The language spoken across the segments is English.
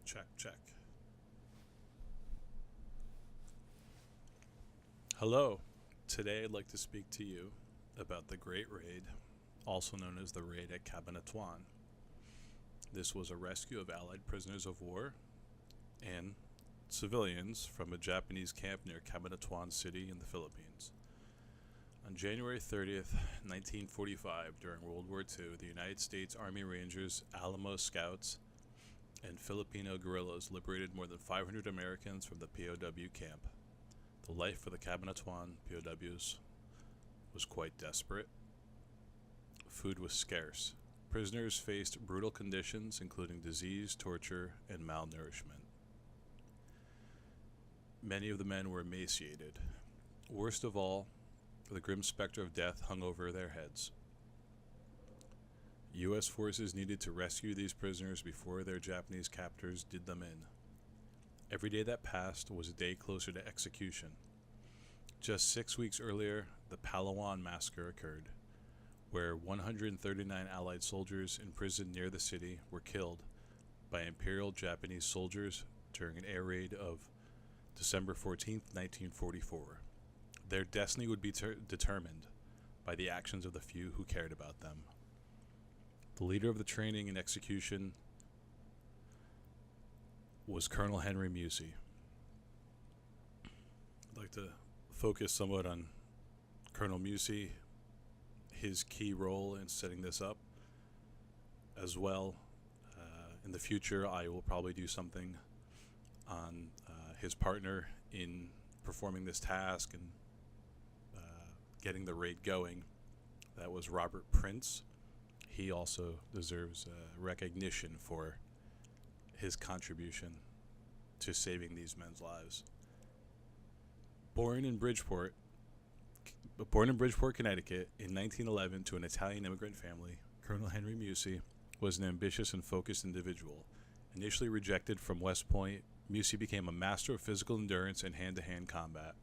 Check, check. Hello. Today I'd like to speak to you about the Great Raid, also known as the Raid at Cabanatuan. This was a rescue of Allied prisoners of war and civilians from a Japanese camp near Cabanatuan City in the Philippines. On January 30th, 1945, during World War II, the United States Army Rangers, Alamo Scouts and Filipino guerrillas liberated more than 500 Americans from the POW camp. The life for the Cabanatuan POWs was quite desperate. Food was scarce. Prisoners faced brutal conditions, including disease, torture, and malnourishment. Many of the men were emaciated. Worst of all, the grim specter of death hung over their heads. U.S. forces needed to rescue these prisoners before their Japanese captors did them in. Every day that passed was a day closer to execution. Just 6 weeks earlier, the Palawan massacre occurred, where 139 Allied soldiers imprisoned near the city were killed by Imperial Japanese soldiers during an air raid of December 14, 1944. Their destiny would be determined by the actions of the few who cared about them. The leader of the training and execution was Colonel Henry Musey. I'd like to focus somewhat on Colonel Musey, his key role in setting this up. As well, in the future, I will probably do something on his partner in performing this task and getting the raid going. That was Robert Prince. He also deserves recognition for his contribution to saving these men's lives. Born in Bridgeport, Connecticut in 1911 to an Italian immigrant family, Colonel Henry Musey was an ambitious and focused individual. Initially rejected from West Point, Musey became a master of physical endurance and hand-to-hand combat.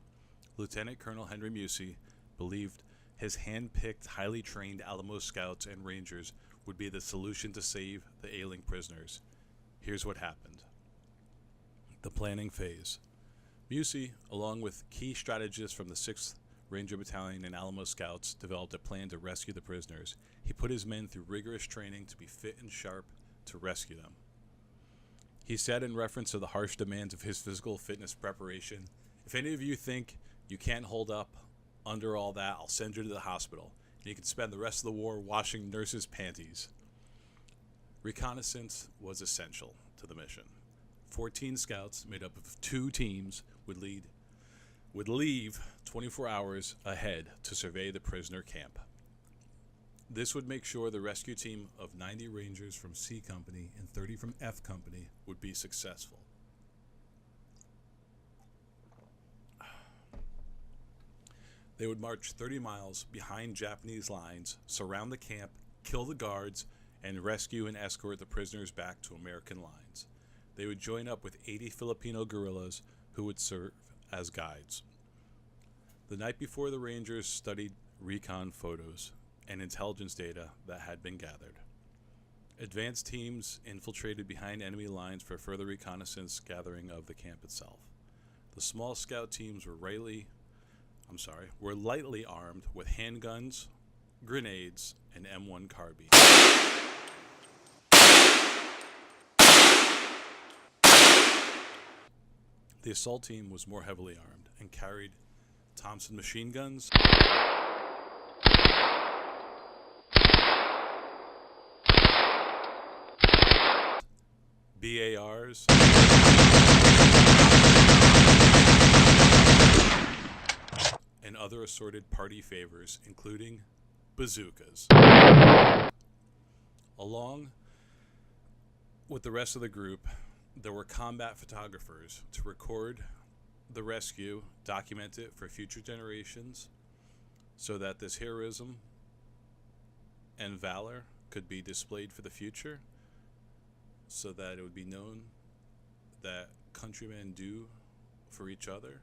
Lieutenant Colonel Henry Musey believed his hand-picked, highly trained Alamo Scouts and Rangers would be the solution to save the ailing prisoners. Here's what happened. The planning phase. Musey, along with key strategists from the 6th Ranger Battalion and Alamo Scouts, developed a plan to rescue the prisoners. He put his men through rigorous training to be fit and sharp to rescue them. He said in reference to the harsh demands of his physical fitness preparation, "If any of you think you can't hold up under all that, I'll send you to the hospital, and you can spend the rest of the war washing nurses' panties." Reconnaissance was essential to the mission. 14 scouts made up of 2 teams would leave 24 hours ahead to survey the prisoner camp. This would make sure the rescue team of 90 Rangers from C Company and 30 from F Company would be successful. They would march 30 miles behind Japanese lines, surround the camp, kill the guards, and rescue and escort the prisoners back to American lines. They would join up with 80 Filipino guerrillas who would serve as guides. The night before, the Rangers studied recon photos and intelligence data that had been gathered. Advanced teams infiltrated behind enemy lines for further reconnaissance gathering of the camp itself. The small scout teams were lightly armed with handguns, grenades, and M1 carbines. The assault team was more heavily armed and carried Thompson machine guns, BARs, and other assorted party favors, including bazookas. Along with the rest of the group, there were combat photographers to record the rescue, document it for future generations, so that this heroism and valor could be displayed for the future, so that it would be known that countrymen do for each other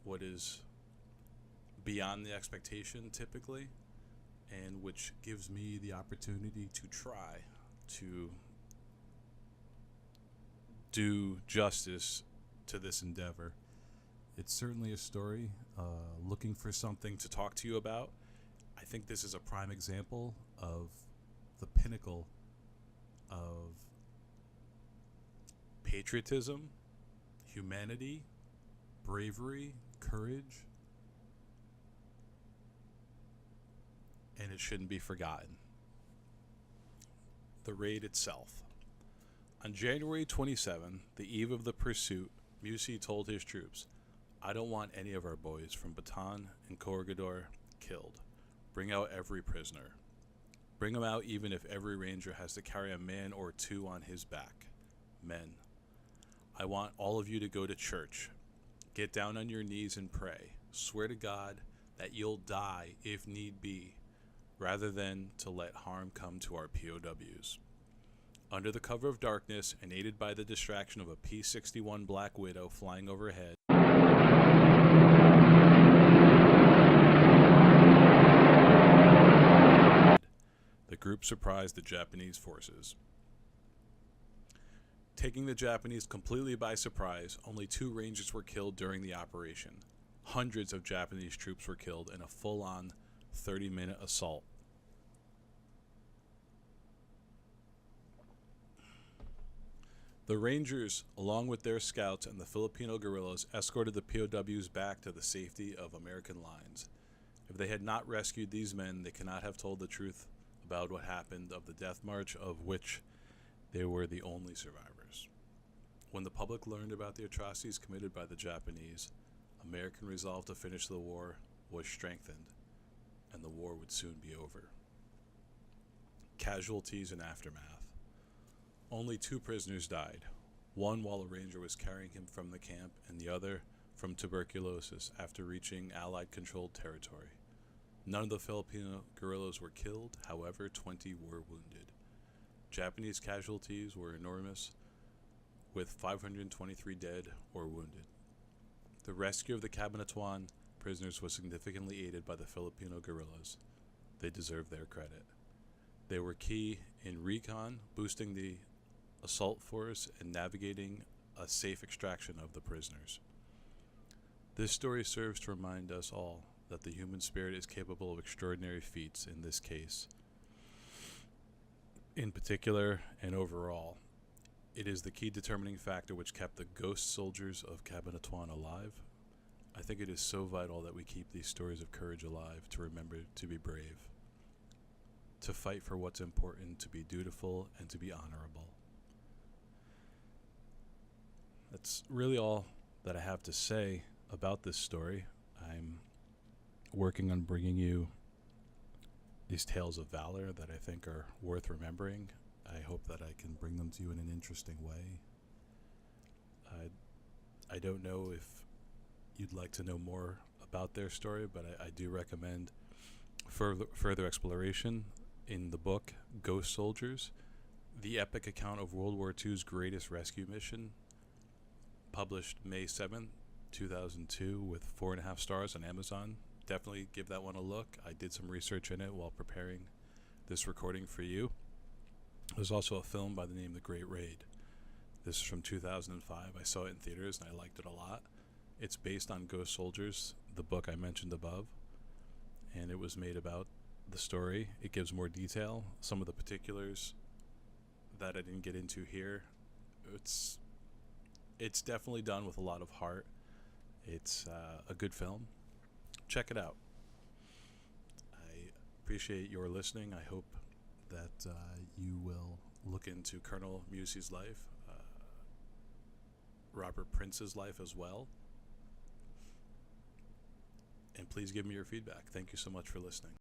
what is beyond the expectation typically, and which gives me the opportunity to try to do justice to this endeavor. It's certainly a story. Looking for something to talk to you about. I think this is a prime example of the pinnacle of patriotism, humanity, bravery, courage, and it shouldn't be forgotten. The raid itself. On January 27, the eve of the pursuit, Mussi told his troops, "I don't want any of our boys from Bataan and Corregidor killed. Bring out every prisoner. Bring them out even if every ranger has to carry a man or two on his back. Men, I want all of you to go to church. Get down on your knees and pray. Swear to God that you'll die if need be, rather than to let harm come to our POWs." Under the cover of darkness and aided by the distraction of a P-61 Black Widow flying overhead, the group surprised the Japanese forces. Taking the Japanese completely by surprise, only 2 Rangers were killed during the operation. Hundreds of Japanese troops were killed in a full-on 30-minute assault. The Rangers, along with their scouts and the Filipino guerrillas, escorted the POWs back to the safety of American lines. If they had not rescued these men, they cannot have told the truth about what happened of the death march, of which they were the only survivors. When the public learned about the atrocities committed by the Japanese, American resolve to finish the war was strengthened, and the war would soon be over. Casualties and aftermath. Only 2 prisoners died, one while a ranger was carrying him from the camp, and the other from tuberculosis after reaching Allied-controlled territory. None of the Filipino guerrillas were killed, however, 20 were wounded. Japanese casualties were enormous, with 523 dead or wounded. The rescue of the Cabanatuan prisoners was significantly aided by the Filipino guerrillas. They deserve their credit. They were key in recon, boosting the assault force, and navigating a safe extraction of the prisoners. This story serves to remind us all that the human spirit is capable of extraordinary feats in this case. In particular and overall, it is the key determining factor which kept the ghost soldiers of Cabanatuan alive. I think it is so vital that we keep these stories of courage alive, to remember to be brave, to fight for what's important, to be dutiful, and to be honorable. That's really all that I have to say about this story. I'm working on bringing you these tales of valor that I think are worth remembering. I hope that I can bring them to you in an interesting way. I don't know if you'd like to know more about their story, but I do recommend further exploration in the book Ghost Soldiers, the epic account of World War II's greatest rescue mission, published May 7th, 2002, with 4.5 stars on Amazon. Definitely give that one a look. I did some research in it while preparing this recording for you. There's also a film by the name The Great Raid. This is from 2005. I saw it in theaters and I liked it a lot. It's based on Ghost Soldiers, the book I mentioned above, and it was made about the story. It gives more detail, some of the particulars that I didn't get into here. It's definitely done with a lot of heart. It's a good film. Check it out. I appreciate your listening. I hope that you will look into Colonel Mussi's life, Robert Prince's life as well. And please give me your feedback. Thank you so much for listening.